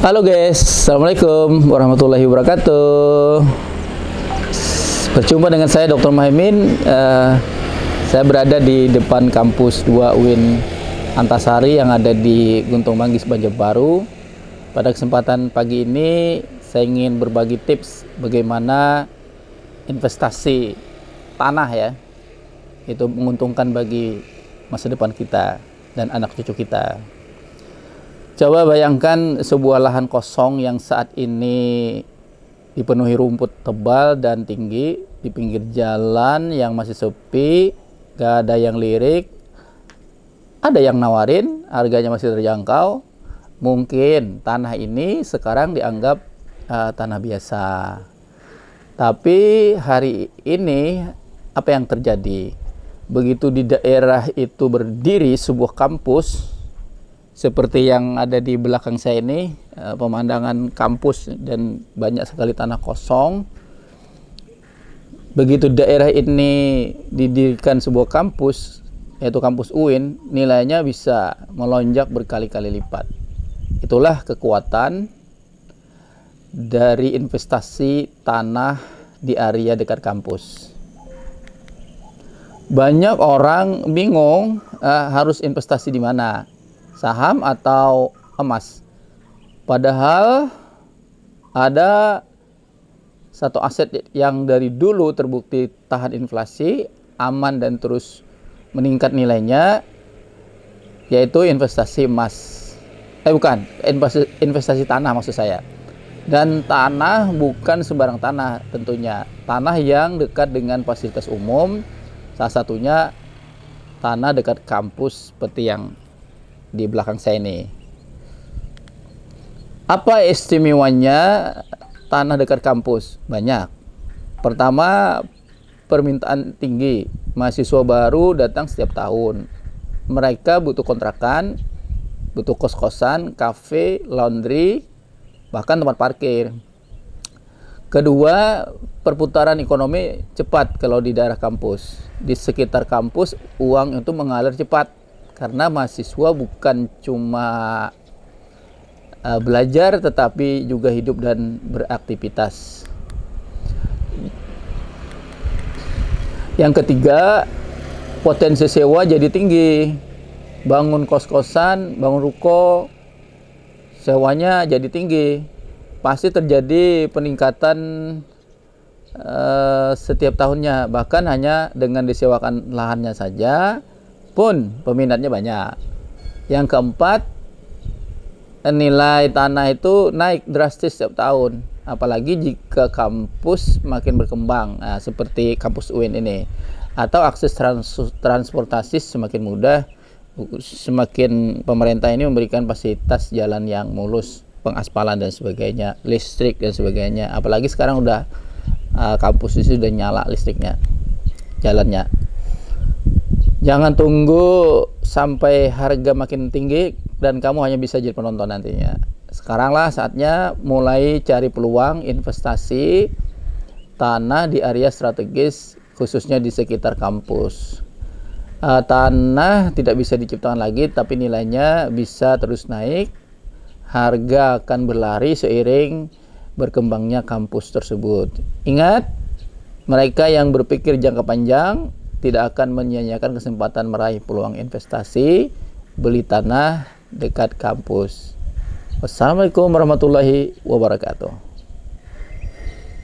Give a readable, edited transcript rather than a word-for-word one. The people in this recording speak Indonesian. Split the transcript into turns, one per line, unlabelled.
Halo guys, Assalamualaikum warahmatullahi wabarakatuh. Berjumpa dengan saya Dr. Muhaimin. Saya berada di depan kampus 2 UIN Antasari yang ada di Guntung Manggis, Banjarbaru. Pada kesempatan pagi ini saya ingin berbagi tips bagaimana investasi tanah ya, itu menguntungkan bagi masa depan kita dan anak cucu kita. Coba bayangkan sebuah lahan kosong yang saat ini dipenuhi rumput tebal dan tinggi di pinggir jalan yang masih sepi, gak ada yang lirik, ada yang nawarin, harganya masih terjangkau. Mungkin tanah ini sekarang dianggap tanah biasa. Tapi hari ini apa yang terjadi? Begitu di daerah itu berdiri sebuah kampus seperti yang ada di belakang saya ini, pemandangan kampus dan banyak sekali tanah kosong. Begitu daerah ini didirikan sebuah kampus, yaitu kampus UIN, nilainya bisa melonjak berkali-kali lipat. Itulah kekuatan dari investasi tanah di area dekat kampus. Banyak orang bingung harus investasi di mana, saham atau emas. Padahal ada satu aset yang dari dulu terbukti tahan inflasi, aman dan terus meningkat nilainya, yaitu investasi emas. Investasi tanah maksud saya. Dan tanah bukan sembarang tanah tentunya. Tanah yang dekat dengan fasilitas umum, salah satunya tanah dekat kampus seperti yang di belakang saya ini. Apa istimewanya tanah dekat kampus? Banyak. Pertama, permintaan tinggi. Mahasiswa baru datang setiap tahun. Mereka butuh kontrakan, butuh kos-kosan, kafe, laundry, bahkan tempat parkir. Kedua, perputaran ekonomi cepat kalau di daerah kampus. Di sekitar kampus, uang itu mengalir cepat. Karena mahasiswa bukan cuma belajar, tetapi juga hidup dan beraktivitas. Yang ketiga, potensi sewa jadi tinggi. Bangun kos-kosan, bangun ruko, sewanya jadi tinggi. Pasti terjadi peningkatan setiap tahunnya. Bahkan hanya dengan disewakan lahannya saja pun peminatnya banyak. Yang keempat, nilai tanah itu naik drastis setiap tahun, apalagi jika kampus makin berkembang, seperti kampus UIN ini, atau akses transportasi semakin mudah, semakin pemerintah ini memberikan fasilitas jalan yang mulus, pengaspalan dan sebagainya, listrik dan sebagainya. Apalagi sekarang udah kampus itu sudah nyala listriknya, jalannya. Jangan tunggu sampai harga makin tinggi dan kamu hanya bisa jadi penonton nantinya. Sekaranglah saatnya mulai cari peluang investasi tanah di area strategis, khususnya di sekitar kampus. Tanah tidak bisa diciptakan lagi, tapi nilainya bisa terus naik. Harga akan berlari seiring berkembangnya kampus tersebut. Ingat, mereka yang berpikir jangka panjang tidak akan menyia-nyiakan kesempatan meraih peluang investasi beli tanah dekat kampus. Wassalamualaikum warahmatullahi wabarakatuh.